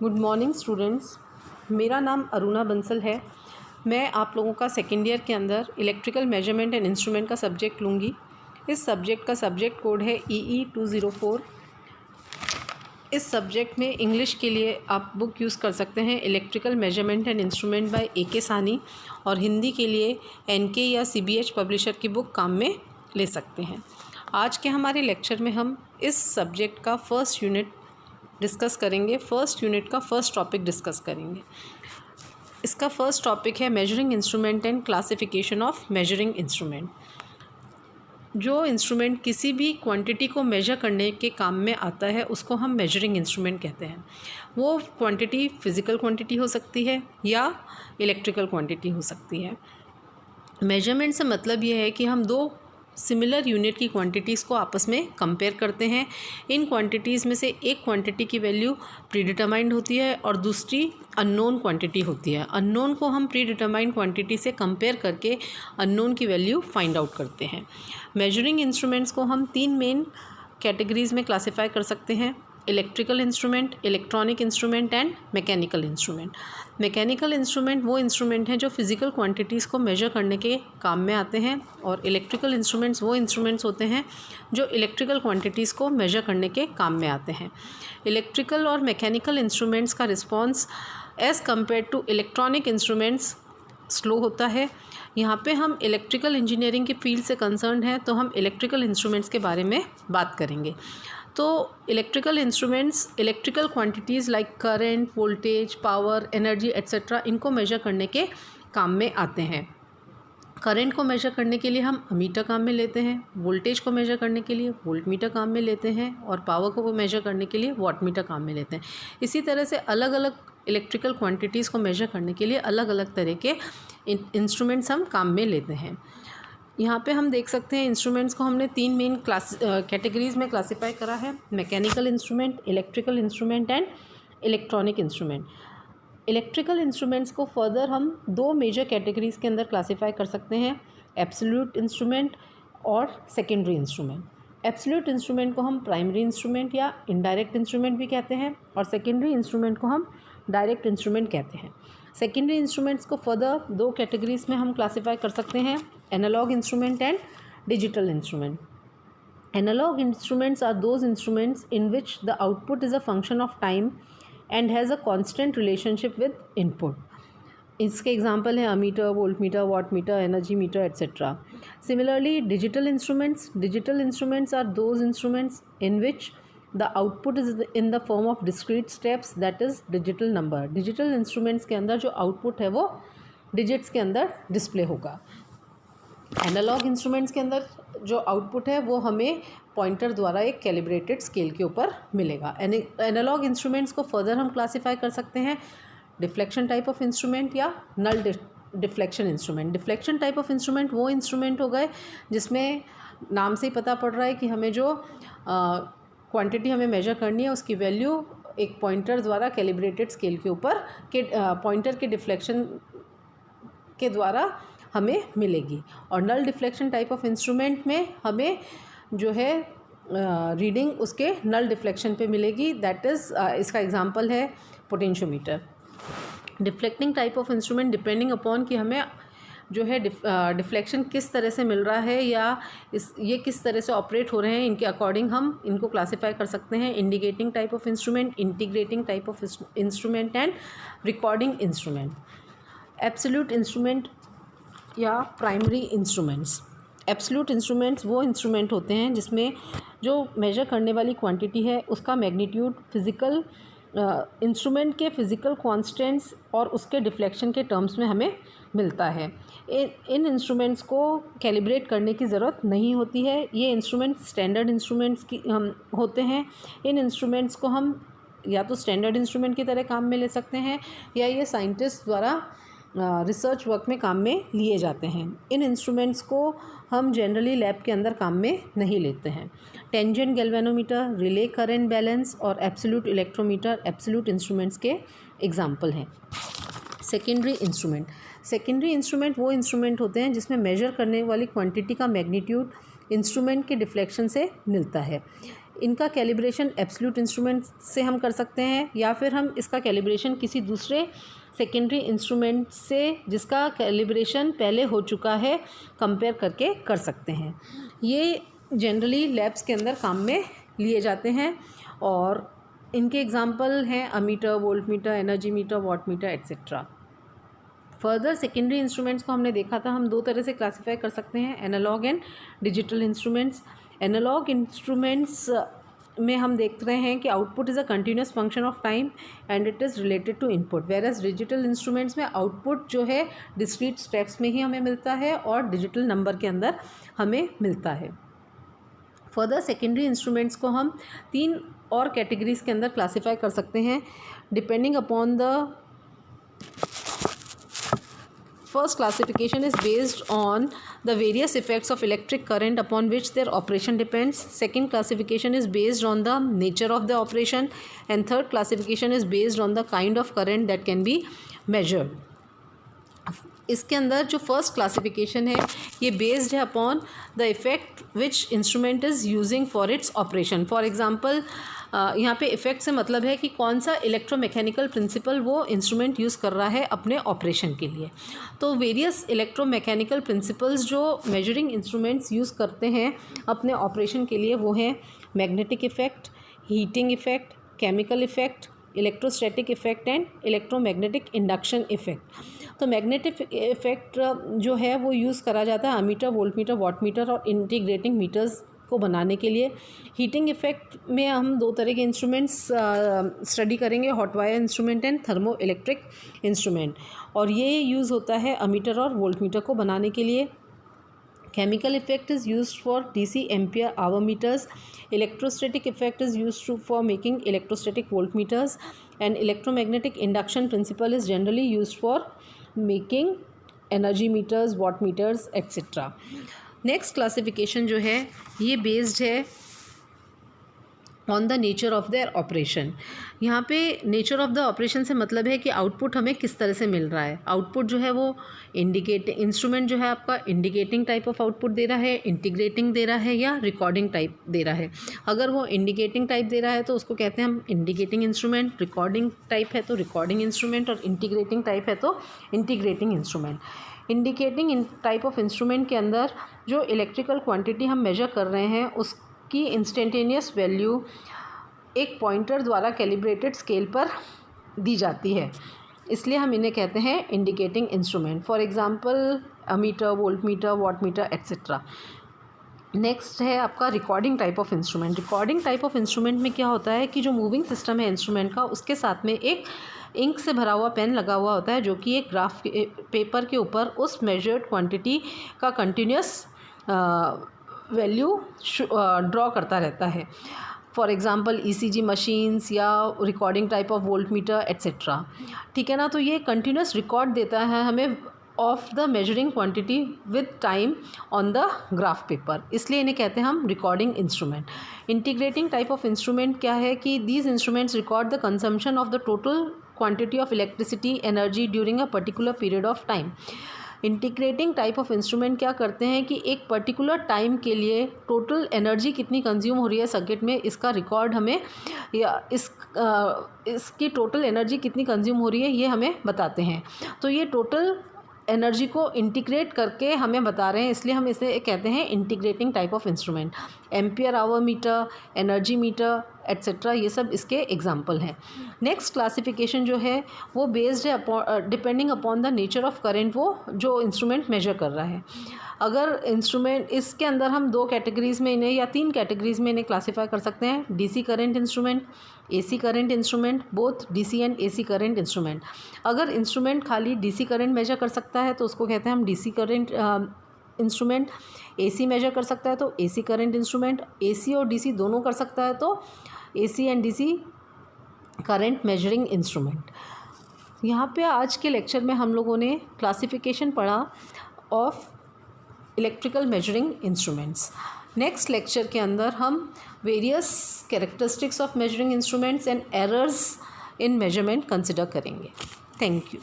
Good morning students. मेरा नाम अरुणा बंसल है। मैं आप लोगों का सेकेंड ईयर के अंदर इलेक्ट्रिकल मेजरमेंट एंड इंस्ट्रूमेंट का सब्जेक्ट लूँगी। इस सब्जेक्ट का सब्जेक्ट कोड है EE 204। इस सब्जेक्ट में इंग्लिश के लिए आप बुक यूज़ कर सकते हैं electrical measurement and instrument by AK Sawhney, और हिंदी के लिए NK या CBH पब्लिशर की बुक काम में ले सकते हैं। आज के हमारे लेक्चर में हम इस सब्जेक्ट का फर्स्ट यूनिट डिस्कस करेंगे। फर्स्ट यूनिट का फर्स्ट टॉपिक डिस्कस करेंगे। इसका फर्स्ट टॉपिक है measuring instrument and classification of measuring instrument. जो इंस्ट्रूमेंट किसी भी क्वांटिटी को मेजर करने के काम में आता है उसको हम मेजरिंग इंस्ट्रूमेंट कहते हैं। वो क्वांटिटी फिज़िकल क्वांटिटी हो सकती है या इलेक्ट्रिकल क्वांटिटी हो सकती है। मेजरमेंट से मतलब ये है कि हम दो सिमिलर यूनिट की क्वांटिटीज़ को आपस में कंपेयर करते हैं। इन क्वांटिटीज़ में से एक क्वांटिटी की वैल्यू प्रीडिटरमाइंड होती है और दूसरी अननोन क्वांटिटी होती है। अननोन को हम प्रीडिटरमाइंड क्वांटिटी से कंपेयर करके अननोन की वैल्यू फाइंड आउट करते हैं। मेजरिंग इंस्ट्रूमेंट्स को हम तीन मेन कैटेगरीज़ में क्लासीफाई कर सकते हैं: electrical instrument, electronic instrument and mechanical instrument. Mechanical instrument वो इंस्ट्रूमेंट हैं जो फिज़िकल क्वांटिटीज़ को मेजर करने के काम में आते हैं, और इलेक्ट्रिकल इंस्ट्रूमेंट्स वो इंस्ट्रूमेंट्स होते हैं जो इलेक्ट्रिकल क्वांटिटीज़ को मेजर करने के काम में आते हैं। इलेक्ट्रिकल और मैकेनिकल इंस्ट्रूमेंट्स का response as compare to electronic instruments slow होता है। यहाँ पे हम इलेक्ट्रिकल इंजीनियरिंग की फील्ड से कंसर्न हैं, तो हम इलेक्ट्रिकल इंस्ट्रूमेंट्स के बारे में बात करेंगे। तो electrical instruments electrical quantities like current, voltage, power, energy etcetera इनको मेजर करने के काम में आते हैं। करंट को मेजर करने के लिए हम अमीटर काम में लेते हैं, वोल्टेज को मेजर करने के लिए वोल्टमीटर काम में लेते हैं, और पावर को मेजर करने के लिए वाटमीटर काम में लेते हैं। इसी तरह से अलग अलग इलेक्ट्रिकल क्वांटिटीज़ को मेजर करने के लिए अलग अलग तरह के इंस्ट्रूमेंट्स हम काम में लेते हैं। यहाँ पे हम देख सकते हैं इंस्ट्रूमेंट्स को हमने तीन मेन कैटेगरीज़ में क्लासीफाई करा है: mechanical instrument, electrical instrument and electronic instrument. Electrical instruments को फर्दर हम दो मेजर कैटेगरीज़ के अंदर क्लासीफाई कर सकते हैं: एब्सोल्यूट इंस्ट्रूमेंट और सेकेंडरी इंस्ट्रूमेंट। एब्सोल्यूट इंस्ट्रूमेंट को हम प्राइमरी इंस्ट्रूमेंट या इनडायरेक्ट इंस्ट्रूमेंट भी कहते हैं, और सेकेंडरी इंस्ट्रूमेंट को हम डायरेक्ट इंस्ट्रूमेंट कहते हैं। सेकेंडरी इंस्ट्रूमेंट्स को फर्दर दो कैटेगरीज़ में हम क्लासीफाई कर सकते हैं: analogue instrument and digital instrument. Analogue instruments are those instruments in which the output is a function of time and has a constant relationship with input. इसके example हैं ammeter, voltmeter, wattmeter, energy meter etcetera. Similarly digital instruments are those instruments in which the output is in the form of discrete steps, that is digital number। Digital instruments के अंदर जो output है वो digits के अंदर display होगा। Analogue instruments के अंदर जो आउटपुट है वो हमें पॉइंटर द्वारा एक कैलिब्रेटेड स्केल के ऊपर मिलेगा। एनालॉग इंस्ट्रूमेंट्स को फर्दर हम क्लासीफाई कर सकते हैं: डिफ्लेक्शन टाइप ऑफ इंस्ट्रूमेंट या null deflection instrument. Deflection type of instrument वो इंस्ट्रूमेंट हो गए जिसमें नाम से ही पता पड़ रहा है कि हमें जो क्वांटिटी हमें मेजर करनी है उसकी वैल्यू एक पॉइंटर द्वारा कैलिब्रेटेड स्केल के ऊपर के पॉइंटर के डिफ्लेक्शन के द्वारा हमें मिलेगी। और null deflection type of instrument में हमें जो है रीडिंग उसके नल डिफ्लेक्शन पे मिलेगी, दैट इज़ इसका एग्जांपल है potentiometer. Deflecting type of instrument depending upon कि हमें जो है डिफ्लेक्शन किस तरह से मिल रहा है या ये किस तरह से ऑपरेट हो रहे हैं, इनके अकॉर्डिंग हम इनको क्लासीफाई कर सकते हैं: indicating type of instrument, integrating type of instrument and recording instrument. Absolute instrument या प्राइमरी इंस्ट्रूमेंट्स। एब्सोल्यूट इंस्ट्रूमेंट्स वो इंस्ट्रूमेंट होते हैं जिसमें जो मेजर करने वाली क्वांटिटी है उसका मैग्नीट्यूड फिज़िकल इंस्ट्रूमेंट के फिज़िकल कॉन्स्टेंट्स और उसके डिफ्लेक्शन के टर्म्स में हमें मिलता है। इन इंस्ट्रूमेंट्स को कैलिब्रेट करने की ज़रूरत नहीं होती है। ये इंस्ट्रूमेंट स्टैंडर्ड इंस्ट्रूमेंट्स की होते हैं। इन इंस्ट्रूमेंट्स को हम या तो स्टैंडर्ड इंस्ट्रूमेंट की तरह काम में ले सकते हैं या ये साइंटिस्ट द्वारा रिसर्च वर्क में काम में लिए जाते हैं। इन इंस्ट्रूमेंट्स को हम जनरली लैब के अंदर काम में नहीं लेते हैं। Tangent galvanometer, relay current balance और एब्सोल्यूट इलेक्ट्रोमीटर एब्सोल्यूट इंस्ट्रूमेंट्स के एग्जाम्पल हैं। सेकेंडरी इंस्ट्रूमेंट वो इंस्ट्रूमेंट होते हैं जिसमें मेजर करने वाली क्वांटिटी का मैग्नीट्यूड इंस्ट्रूमेंट के डिफ्लेक्शन से मिलता है। इनका कैलिब्रेशन एब्सोल्यूट इंस्ट्रूमेंट से हम कर सकते हैं या फिर हम इसका कैलिब्रेशन किसी दूसरे सेकेंडरी इंस्ट्रूमेंट से जिसका कैलिब्रेशन पहले हो चुका है कंपेयर करके कर सकते हैं। ये जनरली लैब्स के अंदर काम में लिए जाते हैं और इनके एग्जांपल हैं ammeter, volt meter, energy metre, watt meter etcetera. Further secondary instruments को हमने देखा था, हम दो तरह से क्लासीफाई कर सकते हैं, analogue and digital instruments. Analogue instruments में हम देख रहे हैं कि output is a continuous function of time and it is related to input, whereas digital instruments में आउटपुट जो है डिस्क्रीट स्टेप्स में ही हमें मिलता है और डिजिटल नंबर के अंदर हमें मिलता है। फर्दर सेकेंडरी इंस्ट्रूमेंट्स को हम 3 और कैटेगरीज के अंदर क्लासीफाई कर सकते हैं depending upon the first classification is based on the various effects of electric current upon which their operation depends. Second classification is based on the nature of the operation and third classification is based on the kind of current that can be measured. इसके अंदर जो first classification है ये based है upon the effect which instrument is using for its operation. For example यहाँ पे effect से मतलब है कि कौन सा इलेक्ट्रोमैकेनिकल प्रिंसिपल वो इंस्ट्रूमेंट यूज़ कर रहा है अपने ऑपरेशन के लिए। तो वेरियस इलेक्ट्रोमैकेनिकल प्रिंसिपल्स जो मेजरिंग इंस्ट्रूमेंट्स यूज़ करते हैं अपने ऑपरेशन के लिए वो हैं magnetic effect, heating effect, chemical effect, electrostatic effect and electromagnetic induction effect. तो मैग्नेटिक इफ़ेक्ट जो है वो यूज़ करा जाता है ammeter, volt meter, watt meter और इंटीग्रेटिंग मीटर्स को बनाने के लिए। हीटिंग इफ़ेक्ट में हम 2 तरह के इंस्ट्रूमेंट्स स्टडी करेंगे, hot wire instrument and thermo electric instrument, और ये यूज़ होता है अमीटर और वोल्ट मीटर को बनाने के लिए। Chemical effect is used for DC ampere hour meters. Electrostatic effect is used for making electrostatic voltmeters, and electromagnetic induction principle is generally used for making energy meters, watt meters, etc. Next classification जो है ये based है on the nature of their operation. यहाँ पे nature of the operation से मतलब है कि आउटपुट हमें किस तरह से मिल रहा है। आउटपुट जो है वो इंडिकेटिंग इंस्ट्रूमेंट जो है आपका इंडिकेटिंग टाइप ऑफ आउटपुट दे रहा है, इंटीग्रेटिंग दे रहा है या रिकॉर्डिंग टाइप दे रहा है। अगर वो इंडिकेटिंग टाइप दे रहा है तो उसको कहते हैं हम इंडिकेटिंग इंस्ट्रूमेंट, रिकॉर्डिंग टाइप है तो रिकॉर्डिंग इंस्ट्रूमेंट और इंटीग्रेटिंग टाइप है तो integrating instrument. Indicating type of instrument के अंदर जो इलेक्ट्रिकल क्वांटिटी हम मेजर कर रहे हैं उसकी इंस्टेंटेनियस वैल्यू एक पॉइंटर द्वारा कैलिब्रेटेड स्केल पर दी जाती है, इसलिए हम इन्हें कहते हैं indicating instrument. For example ammeter, volt meter, watt meter etcetera. Next है आपका recording type of instrument. Recording type of instrument में क्या होता है कि जो मूविंग सिस्टम है इंस्ट्रूमेंट का उसके साथ में एक इंक से भरा हुआ पेन लगा हुआ होता है जो कि एक ग्राफ पेपर के ऊपर उस मेजर्ड क्वांटिटी का कंटिन्यूस वैल्यू ड्रॉ करता रहता है। फॉर एग्ज़ाम्पल ECG मशीन्स या recording type of volt meter etcetera, ठीक है ना। तो ये कंटिन्यूस रिकॉर्ड देता है हमें of the measuring quantity with time on the graph paper, इसलिए इन्हें कहते हैं हम recording instrument. Integrating type of instrument क्या है कि these instruments record the consumption of the total quantity of electricity energy during a particular period of time. Integrating type of instrument क्या करते हैं कि एक पर्टिकुलर टाइम के लिए टोटल एनर्जी कितनी कंज्यूम हो रही है सर्किट में इसका रिकॉर्ड हमें या इसकी टोटल एनर्जी कितनी कंज्यूम हो रही है ये हमें बताते हैं। तो ये टोटल एनर्जी को इंटीग्रेट करके हमें बता रहे हैं, इसलिए हम इसे कहते हैं integrating type of instrument. Ampere hour meter, energy meter etcetera ये सब इसके एग्जाम्पल हैं। नेक्स्ट क्लासिफिकेशन जो है वो बेस्ड है depending upon the nature of current वो जो इंस्ट्रूमेंट मेजर कर रहा है। अगर इंस्ट्रूमेंट इसके अंदर हम 2 कैटेगरीज़ में इन्हें या 3 कैटेगरीज़ में इन्हें क्लासीफाई कर सकते हैं, DC current instrument, AC current instrument, both DC and AC current instrument. अगर इंस्ट्रूमेंट खाली DC करंट मेजर कर सकता है तो उसको कहते हैं हम DC current instrument. AC measure कर सकता है तो AC करंट इंस्ट्रूमेंट। AC और DC दोनों कर सकता है तो AC and DC current measuring instrument. यहाँ पे आज के लेक्चर में हम लोगों ने क्लासिफिकेशन पढ़ा of electrical measuring instruments. Next lecture के अंदर हम various characteristics of measuring instruments and errors in measurement consider करेंगे। Thank you.